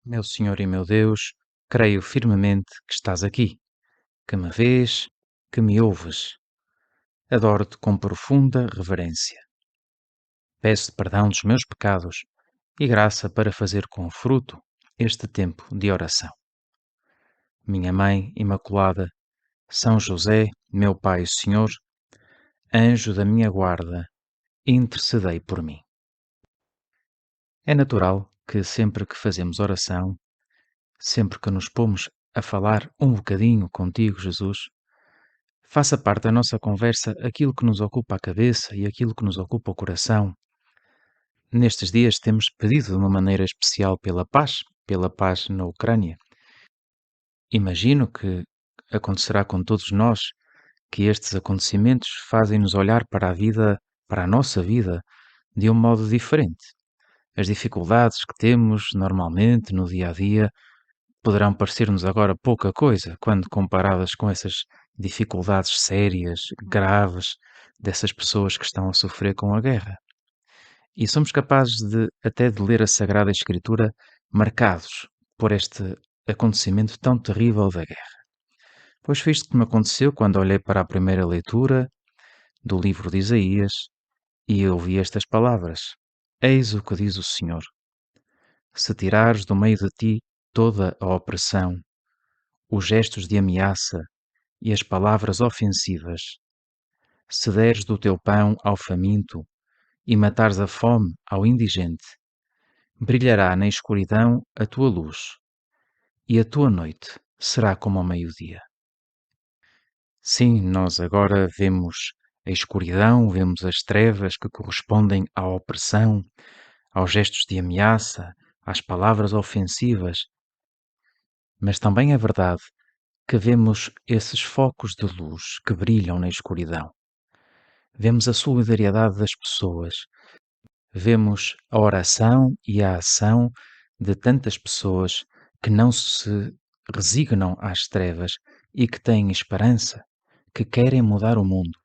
Meu Senhor e meu Deus, creio firmemente que estás aqui, que me vês, que me ouves. Adoro-te com profunda reverência. Peço perdão dos meus pecados e graça para fazer com fruto este tempo de oração. Minha Mãe Imaculada, São José, meu Pai e Senhor, anjo da minha guarda, intercedei por mim. É natural que sempre que fazemos oração, sempre que nos pomos a falar um bocadinho contigo, Jesus, faça parte da nossa conversa aquilo que nos ocupa a cabeça e aquilo que nos ocupa o coração. Nestes dias temos pedido de uma maneira especial pela paz na Ucrânia. Imagino que acontecerá com todos nós que estes acontecimentos fazem-nos olhar para a vida, para a nossa vida, de um modo diferente. As dificuldades que temos normalmente no dia a dia poderão parecer-nos agora pouca coisa quando comparadas com essas dificuldades sérias, graves, dessas pessoas que estão a sofrer com a guerra. E somos capazes até de ler a Sagrada Escritura marcados por este acontecimento tão terrível da guerra. Pois foi isto que me aconteceu quando olhei para a primeira leitura do livro de Isaías e ouvi estas palavras: Eis o que diz o Senhor: se tirares do meio de ti toda a opressão, os gestos de ameaça e as palavras ofensivas, se deres do teu pão ao faminto e matares a fome ao indigente, brilhará na escuridão a tua luz, e a tua noite será como ao meio-dia. Sim, nós agora vemos a escuridão, vemos as trevas que correspondem à opressão, aos gestos de ameaça, às palavras ofensivas, mas também é verdade que vemos esses focos de luz que brilham na escuridão. Vemos a solidariedade das pessoas, vemos a oração e a ação de tantas pessoas que não se resignam às trevas e que têm esperança, que querem mudar o mundo,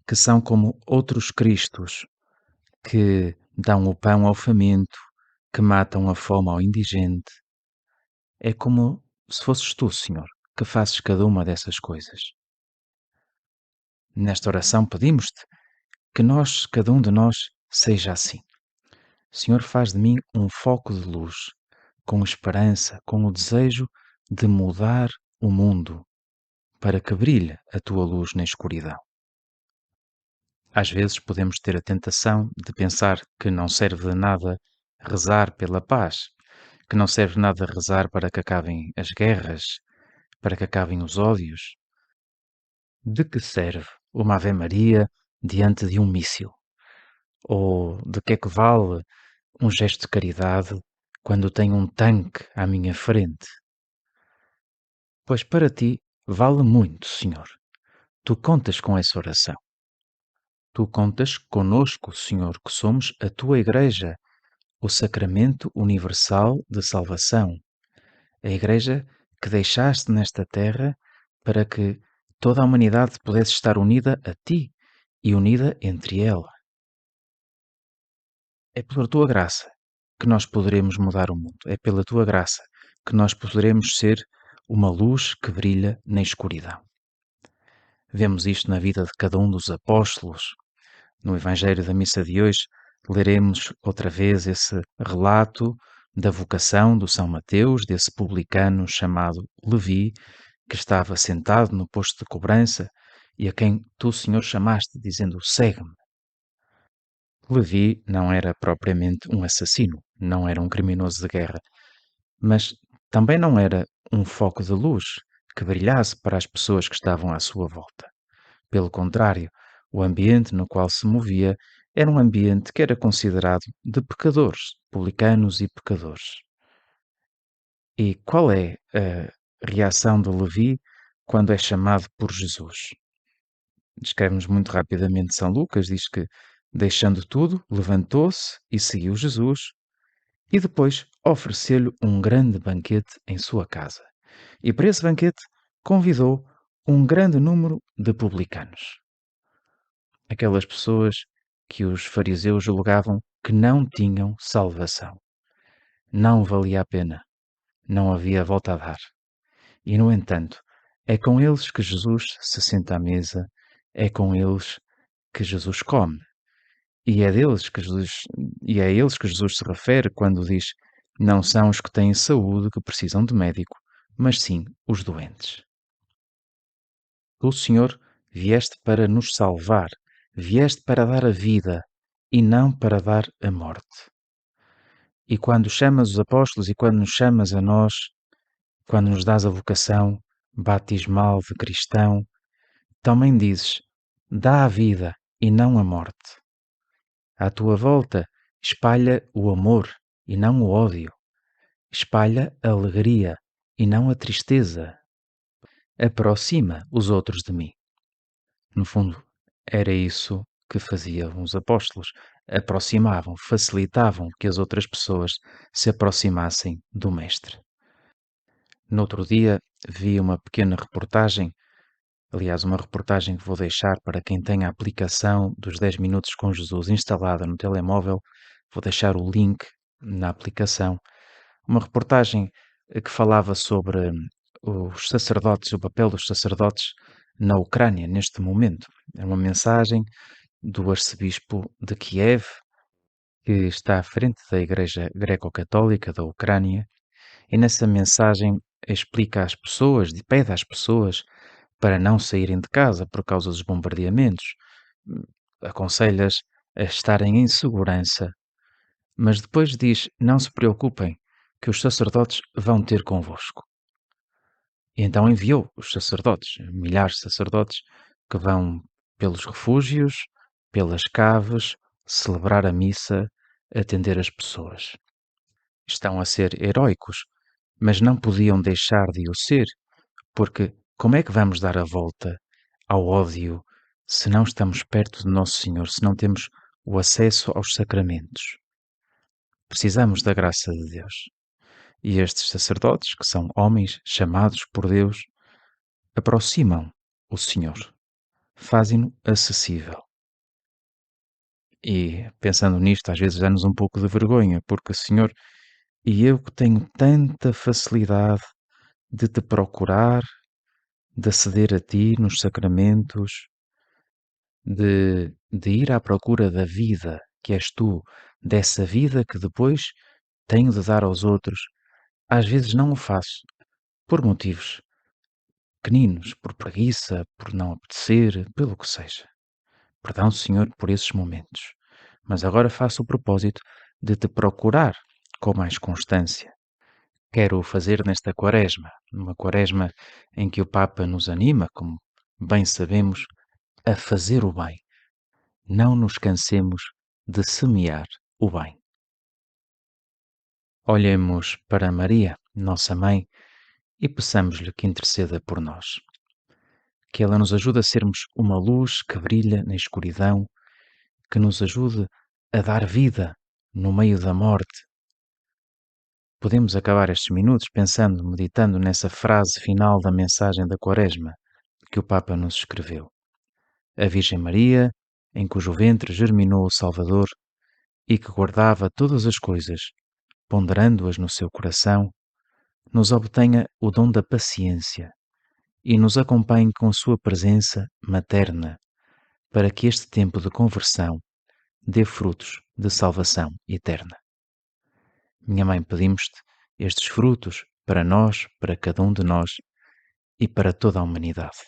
que são como outros Cristos, que dão o pão ao faminto, que matam a fome ao indigente. É como se fosses tu, Senhor, que fazes cada uma dessas coisas. Nesta oração pedimos-te que cada um de nós, seja assim. Senhor, faz de mim um foco de luz, com esperança, com o desejo de mudar o mundo, para que brilhe a tua luz na escuridão. Às vezes podemos ter a tentação de pensar que não serve de nada rezar pela paz, que não serve de nada rezar para que acabem as guerras, para que acabem os ódios. De que serve uma Ave Maria diante de um míssil? Ou de que é que vale um gesto de caridade quando tenho um tanque à minha frente? Pois para ti vale muito, Senhor. Tu contas com essa oração. Tu contas conosco, Senhor, que somos a tua Igreja, o sacramento universal de salvação, a Igreja que deixaste nesta terra para que toda a humanidade pudesse estar unida a ti e unida entre ela. É pela tua graça que nós poderemos mudar o mundo. É pela tua graça que nós poderemos ser uma luz que brilha na escuridão. Vemos isto na vida de cada um dos apóstolos. No Evangelho da missa de hoje, leremos outra vez esse relato da vocação do São Mateus, desse publicano chamado Levi, que estava sentado no posto de cobrança e a quem tu, Senhor, chamaste, dizendo: segue-me. Levi não era propriamente um assassino, não era um criminoso de guerra, mas também não era um foco de luz que brilhasse para as pessoas que estavam à sua volta. Pelo contrário, o ambiente no qual se movia era um ambiente que era considerado de pecadores, publicanos e pecadores. E qual é a reação de Levi quando é chamado por Jesus? Descreve-nos muito rapidamente São Lucas, diz que, deixando tudo, levantou-se e seguiu Jesus, e depois ofereceu-lhe um grande banquete em sua casa. E para esse banquete convidou um grande número de publicanos. Aquelas pessoas que os fariseus julgavam que não tinham salvação. Não valia a pena não havia volta a dar. E, no entanto, é com eles que Jesus se senta à mesa, é com eles que Jesus come. E é deles que Jesus, e é a eles que Jesus se refere quando diz: não são os que têm saúde que precisam de médico, mas sim os doentes. Tu, Senhor, vieste para nos salvar, vieste para dar a vida e não para dar a morte. E quando chamas os apóstolos e quando nos chamas a nós, quando nos dás a vocação batismal de cristão, também dizes: dá a vida e não a morte. À tua volta, espalha o amor e não o ódio. Espalha a alegria e não a tristeza. Aproxima os outros de mim. No fundo, era isso que faziam os apóstolos. Aproximavam, facilitavam que as outras pessoas se aproximassem do Mestre. No outro dia, vi uma pequena reportagem, aliás, uma reportagem que vou deixar para quem tem a aplicação dos 10 minutos com Jesus instalada no telemóvel. Vou deixar o link na aplicação. Uma reportagem que falava sobre os sacerdotes, o papel dos sacerdotes na Ucrânia neste momento. É uma mensagem do arcebispo de Kiev, que está à frente da Igreja Greco-Católica da Ucrânia, e nessa mensagem explica às pessoas, pede às pessoas para não saírem de casa por causa dos bombardeamentos, aconselha-as a estarem em segurança, mas depois diz: não se preocupem, que os sacerdotes vão ter convosco. E então enviou os sacerdotes, milhares de sacerdotes, que vão pelos refúgios, pelas caves, celebrar a missa, atender as pessoas. Estão a ser heroicos, mas não podiam deixar de o ser, porque como é que vamos dar a volta ao ódio se não estamos perto de Nosso Senhor, se não temos o acesso aos sacramentos? Precisamos da graça de Deus. E estes sacerdotes, que são homens chamados por Deus, aproximam o Senhor, fazem-no acessível. E pensando nisto, às vezes dá-nos um pouco de vergonha, porque, Senhor, e eu que tenho tanta facilidade de te procurar, de aceder a ti nos sacramentos, de ir à procura da vida que és tu, dessa vida que depois tenho de dar aos outros, às vezes não o faço, por motivos pequeninos, por preguiça, por não apetecer, pelo que seja. Perdão, Senhor, por esses momentos. Mas agora faço o propósito de te procurar com mais constância. Quero o fazer nesta quaresma, numa quaresma em que o Papa nos anima, como bem sabemos, a fazer o bem. Não nos cansemos de semear o bem. Olhemos para Maria, nossa Mãe, e peçamos-lhe que interceda por nós. Que ela nos ajude a sermos uma luz que brilha na escuridão, que nos ajude a dar vida no meio da morte. Podemos acabar estes minutos pensando, meditando nessa frase final da mensagem da Quaresma que o Papa nos escreveu. A Virgem Maria, em cujo ventre germinou o Salvador e que guardava todas as coisas, ponderando-as no seu coração, nos obtenha o dom da paciência e nos acompanhe com sua presença materna, para que este tempo de conversão dê frutos de salvação eterna. Minha Mãe, pedimos-te estes frutos para nós, para cada um de nós e para toda a humanidade.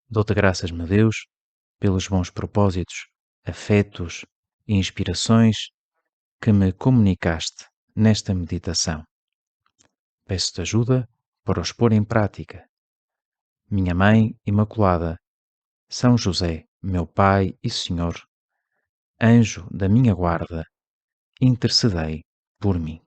Dou-te graças, meu Deus, pelos bons propósitos, afetos e inspirações que me comunicaste nesta meditação. Peço-te ajuda para os pôr em prática. Minha Mãe Imaculada, São José, meu Pai e Senhor, anjo da minha guarda, intercedei por mim.